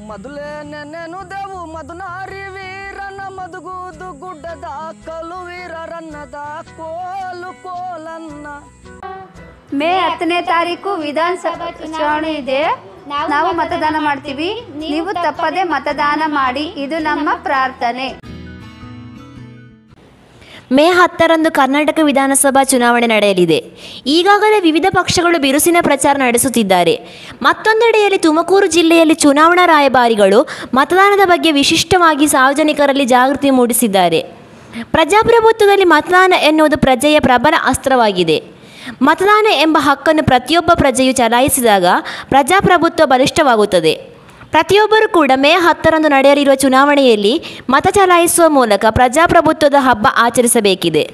ಮೊದಲೇ ನೆನೆನು ದೇವು ಮಧುನಾರಿ ವೀರನ ಮಧುಗೂದು ಗುಡ್ಡದ ಕಲು ವೀರರನ್ನದ ಕೋಲು ಕೋಲನ್ನ. ಮೇ 10ನೇ ತಾರೀಕು ವಿಧಾನಸಭಾ ಚುನಾವಣೆ ಇದೆ. ನಾವು ಮತದಾನ ಮಾಡ್ತೀವಿ. ನೀವು ತಪ್ಪದೆ ಮತದಾನ ಮಾಡಿ. ಇದು ನಮ್ಮ ಪ್ರಾರ್ಥನೆ. ಮೇ 10ರಂದು ಕರ್ನಾಟಕ ವಿಧಾನಸಭಾ ಚುನಾವಣೆ ನಡೆಯಲಿದೆ. ಈಗಾಗಲೇ ವಿವಿಧ ಪಕ್ಷಗಳು ಬಿರುಸಿನ ಪ್ರಚಾರ ನಡೆಸುತ್ತಿದ್ದಾರೆ. ಮತ್ತೊಂದೆಡೆಯಲ್ಲಿ ತುಮಕೂರು ಜಿಲ್ಲೆಯಲ್ಲಿ ಚುನಾವಣಾ ರಾಯಭಾರಿಗಳು ಮತದಾನದ ಬಗ್ಗೆ ವಿಶಿಷ್ಟವಾಗಿ ಸಾರ್ವಜನಿಕರಲ್ಲಿ ಜಾಗೃತಿ ಮೂಡಿಸಿದ್ದಾರೆ. ಪ್ರಜಾಪ್ರಭುತ್ವದಲ್ಲಿ ಮತದಾನ ಎನ್ನುವುದು ಪ್ರಜೆಯ ಪ್ರಬಲ ಅಸ್ತ್ರವಾಗಿದೆ. ಮತದಾನ ಎಂಬ ಹಕ್ಕನ್ನು ಪ್ರತಿಯೊಬ್ಬ ಪ್ರಜೆಯು ಚಲಾಯಿಸಿದಾಗ ಪ್ರಜಾಪ್ರಭುತ್ವ ಬಲಿಷ್ಠವಾಗುತ್ತದೆ. ಪ್ರತಿಯೊಬ್ಬರೂ ಕೂಡ ಮೇ 10ರಂದು ನಡೆಯಲಿರುವ ಚುನಾವಣೆಯಲ್ಲಿ ಮತ ಚಲಾಯಿಸುವ ಮೂಲಕ ಪ್ರಜಾಪ್ರಭುತ್ವದ ಹಬ್ಬ ಆಚರಿಸಬೇಕಿದೆ.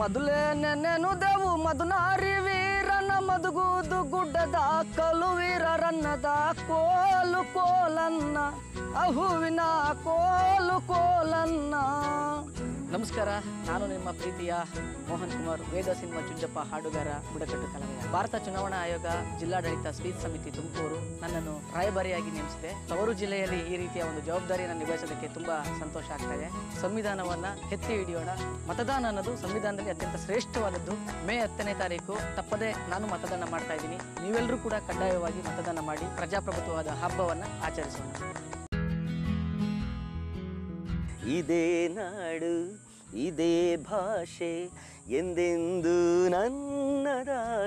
ಮೊದಲೇ ನೆನೆನು ದೇವು ಮಧುನಾರಿ ವೀರನ ಮಧುಗೂದು ಗುಡ್ಡದ ಕಲು ವೀರರನ್ನದ ಕೋಲು ಕೋಲನ್ನ ಹೂವಿನ ಕೋಲು ಕೋಲನ್ನ. ನಮಸ್ಕಾರ, ನಾನು ನಿಮ್ಮ ಪ್ರೀತಿಯ ಮೋಹನ್ ಕುಮಾರ್, ವೇದ ಸಿನಿಮಾ ಚುಂಜಪ್ಪ ಹಾಡುಗಾರ, ಬುಡಕಟ್ಟು ಕಲಾವಿದ. ಭಾರತ ಚುನಾವಣಾ ಆಯೋಗ ಜಿಲ್ಲಾಡಳಿತ ಸ್ಪೀಚ್ ಸಮಿತಿ ತುಮಕೂರು ನನ್ನನ್ನು ರಾಯಭಾರಿಯಾಗಿ ನೇಮಿಸಿದೆ. ತವರು ಜಿಲ್ಲೆಯಲ್ಲಿ ಈ ರೀತಿಯ ಒಂದು ಜವಾಬ್ದಾರಿಯನ್ನು ನಿಭಾಯಿಸೋದಕ್ಕೆ ತುಂಬಾ ಸಂತೋಷ ಆಗ್ತಾ ಇದೆ. ಸಂವಿಧಾನವನ್ನ ಎತ್ತಿ ಹಿಡಿಯೋಣ. ಮತದಾನ ಅನ್ನೋದು ಸಂವಿಧಾನದಲ್ಲಿ ಅತ್ಯಂತ ಶ್ರೇಷ್ಠವಾದದ್ದು. ಮೇ 10ನೇ ತಾರೀಕು ತಪ್ಪದೆ ನಾನು ಮತದಾನ ಮಾಡ್ತಾ ಇದ್ದೀನಿ. ನೀವೆಲ್ಲರೂ ಕೂಡ ಕಡ್ಡಾಯವಾಗಿ ಮತದಾನ ಮಾಡಿ ಪ್ರಜಾಪ್ರಭುತ್ವವಾದ ಹಬ್ಬವನ್ನು ಆಚರಿಸೋಣ. ಇದೇ ನಾಡು ಇದೇ ಭಾಷೆ ಎಂದೆಂದು ನನ್ನದಾಗಿರಲಿ.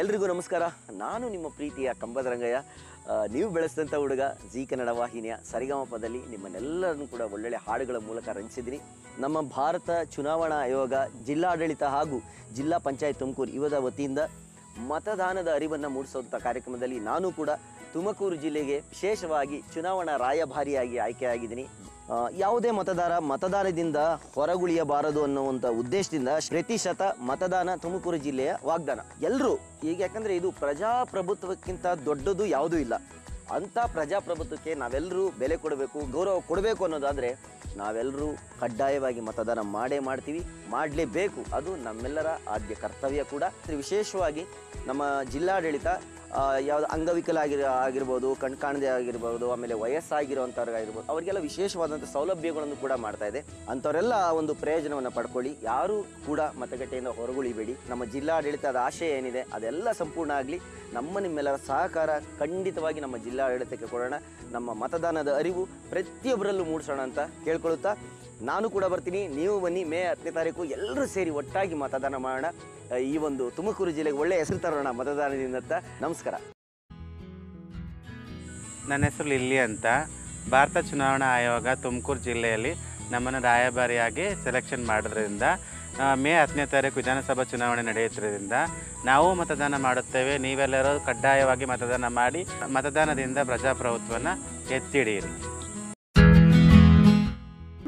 ಎಲ್ರಿಗೂ ನಮಸ್ಕಾರ. ನಾನು ನಿಮ್ಮ ಪ್ರೀತಿಯ ಕಂಬದರಂಗಯ್ಯ. ನೀವು ಬೆಳೆಸಿದಂಥ ಹುಡುಗ ಜಿ ಕನ್ನಡ ವಾಹಿನಿಯ ಸರಿಗಮಪದಲ್ಲಿ ನಿಮ್ಮನ್ನೆಲ್ಲರನ್ನು ಕೂಡ ಒಳ್ಳೊಳ್ಳೆ ಹಾಡುಗಳ ಮೂಲಕ ರಂಜಿಸಿದ್ದೀನಿ. ನಮ್ಮ ಭಾರತ ಚುನಾವಣಾ ಆಯೋಗ ಜಿಲ್ಲಾಡಳಿತ ಹಾಗೂ ಜಿಲ್ಲಾ ಪಂಚಾಯತ್ ತುಮಕೂರು ಇವರ ವತಿಯಿಂದ ಮತದಾನದ ಅರಿವನ್ನು ಮೂಡಿಸುವಂಥ ಕಾರ್ಯಕ್ರಮದಲ್ಲಿ ನಾನು ಕೂಡ ತುಮಕೂರು ಜಿಲ್ಲೆಗೆ ವಿಶೇಷವಾಗಿ ಚುನಾವಣಾ ರಾಯಭಾರಿಯಾಗಿ ಆಯ್ಕೆಯಾಗಿದ್ದೀನಿ. ಯಾವುದೇ ಮತದಾನದಿಂದ ಹೊರಗುಳಿಯಬಾರದು ಅನ್ನುವಂಥ ಉದ್ದೇಶದಿಂದ ಪ್ರತಿಶತ ಮತದಾನ ತುಮಕೂರು ಜಿಲ್ಲೆಯ ವಾಗ್ದಾನ. ಎಲ್ಲರೂ ಈಗ ಯಾಕಂದರೆ ಇದು ಪ್ರಜಾಪ್ರಭುತ್ವಕ್ಕಿಂತ ದೊಡ್ಡದು ಯಾವುದೂ ಇಲ್ಲ. ಅಂಥ ಪ್ರಜಾಪ್ರಭುತ್ವಕ್ಕೆ ನಾವೆಲ್ಲರೂ ಬೆಲೆ ಕೊಡಬೇಕು, ಗೌರವ ಕೊಡಬೇಕು ಅನ್ನೋದಾದರೆ ನಾವೆಲ್ಲರೂ ಕಡ್ಡಾಯವಾಗಿ ಮತದಾನ ಮಾಡಲೇಬೇಕು. ಅದು ನಮ್ಮೆಲ್ಲರ ಆದ್ಯ ಕರ್ತವ್ಯ ಕೂಡ. ವಿಶೇಷವಾಗಿ ನಮ್ಮ ಜಿಲ್ಲಾಡಳಿತ ಯಾವುದು ಆಗಿರ್ಬೋದು, ಕಣ್ ಕಾಣದೆ ಆಗಿರ್ಬೋದು, ಆಮೇಲೆ ವಯಸ್ಸಾಗಿರುವಂಥವ್ರಿಗಾಗಿರ್ಬೋದು, ಅವರಿಗೆಲ್ಲ ವಿಶೇಷವಾದಂಥ ಸೌಲಭ್ಯಗಳನ್ನು ಕೂಡ ಮಾಡ್ತಾ ಇದೆ. ಅಂಥವರೆಲ್ಲ ಒಂದು ಪ್ರಯೋಜನವನ್ನು ಪಡ್ಕೊಳ್ಳಿ. ಯಾರೂ ಕೂಡ ಮತಗಟ್ಟೆಯಿಂದ ಹೊರಗುಳಿಬೇಡಿ. ನಮ್ಮ ಜಿಲ್ಲಾಡಳಿತದ ಆಶಯ ಏನಿದೆ ಅದೆಲ್ಲ ಸಂಪೂರ್ಣ ಆಗಲಿ. ನಿಮ್ಮೆಲ್ಲರ ಸಹಕಾರ ಖಂಡಿತವಾಗಿ ನಮ್ಮ ಜಿಲ್ಲಾಡಳಿತಕ್ಕೆ ಕೊಡೋಣ. ನಮ್ಮ ಮತದಾನದ ಅರಿವು ಪ್ರತಿಯೊಬ್ಬರಲ್ಲೂ ಮೂಡಿಸೋಣ ಅಂತ ಕೇಳ್ಕೊಳುತ್ತಾ ನಾನು ಕೂಡ ಬರ್ತೀನಿ. ನೀವು ಬನ್ನಿ. ಮೇ 10ನೇ ತಾರೀಕು ಎಲ್ಲರೂ ಸೇರಿ ಒಟ್ಟಾಗಿ ಮತದಾನ ಮಾಡೋಣ. ಈ ಒಂದು ತುಮಕೂರು ಜಿಲ್ಲೆಗೆ ಒಳ್ಳೆಯ ಹೆಸರು ತರೋಣ ಮತದಾನದಿಂದ. ನಮಸ್ಕಾರ. ನನ್ನ ಹೆಸರು ಲಿಲ್ಲಿ ಅಂತ. ಭಾರತ ಚುನಾವಣಾ ಆಯೋಗ ತುಮಕೂರು ಜಿಲ್ಲೆಯಲ್ಲಿ ನಮ್ಮನ್ನು ರಾಯಭಾರಿಯಾಗಿ ಸೆಲೆಕ್ಷನ್ ಮಾಡೋದ್ರಿಂದ ಮೇ 10ನೇ ತಾರೀಕು ವಿಧಾನಸಭಾ ಚುನಾವಣೆ ನಡೆಯುತ್ತಿರೋದ್ರಿಂದ ನಾವು ಮತದಾನ ಮಾಡುತ್ತೇವೆ. ನೀವೆಲ್ಲರೂ ಕಡ್ಡಾಯವಾಗಿ ಮತದಾನ ಮಾಡಿ ಮತದಾನದಿಂದ ಪ್ರಜಾಪ್ರಭುತ್ವನ ಎತ್ತಿ ಹಿಡಿಯಿರಿ.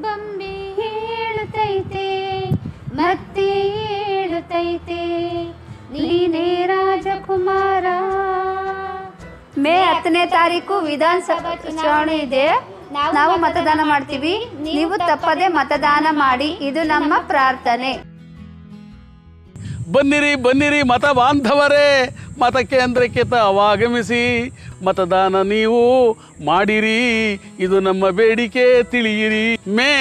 ಬೊಂಬೆ ಹೇಳುತ್ತೈತೆ ಮತ್ತೆ ಹೇಳುತ್ತೈತೆ ನೀನೇ ರಾಜಕುಮಾರ. ಮೇ 10ನೇ ತಾರೀಕು ವಿಧಾನಸಭಾ ಚುನಾವಣೆ ಇದೆ. ನಾವು ಮತದಾನ ಮಾಡ್ತೀವಿ. ನೀವು ತಪ್ಪದೆ ಮತದಾನ ಮಾಡಿ. ಇದು ನಮ್ಮ ಪ್ರಾರ್ಥನೆ. ಬನ್ನಿರಿ ಬನ್ನಿರಿ ಮತ ಬಾಂಧವರೇ, ಮತಕೇಂದ್ರಕ್ಕೆ ತಾವಾಗಮಿಸಿ ಮತದಾನ ನೀವು ಮಾಡಿರಿ. ಇದು ನಮ್ಮ ಬೇಡಿಕೆ ತಿಳಿಯಿರಿ. ಮೇ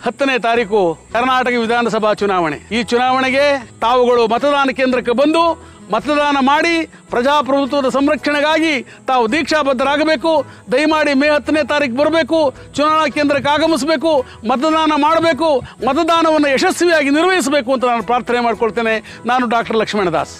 10ನೇ ತಾರೀಕು ಕರ್ನಾಟಕ ವಿಧಾನಸಭಾ ಚುನಾವಣೆ. ಈ ಚುನಾವಣೆಗೆ ತಾವುಗಳು ಮತದಾನ ಕೇಂದ್ರಕ್ಕೆ ಬಂದು ಮತದಾನ ಮಾಡಿ ಪ್ರಜಾಪ್ರಭುತ್ವದ ಸಂರಕ್ಷಣೆಗಾಗಿ ತಾವು ದೀಕ್ಷಾಬದ್ಧರಾಗಬೇಕು. ದಯಮಾಡಿ ಮೇ 10ನೇ ತಾರೀಕು ಬರಬೇಕು, ಚುನಾವಣಾ ಕೇಂದ್ರಕ್ಕೆ ಆಗಮಿಸಬೇಕು, ಮತದಾನ ಮಾಡಬೇಕು, ಮತದಾನವನ್ನು ಯಶಸ್ವಿಯಾಗಿ ನಿರ್ವಹಿಸಬೇಕು ಅಂತ ನಾನು ಪ್ರಾರ್ಥನೆ ಮಾಡ್ಕೊಳ್ತೇನೆ. ನಾನು ಡಾಕ್ಟರ್ ಲಕ್ಷ್ಮಣದಾಸ್.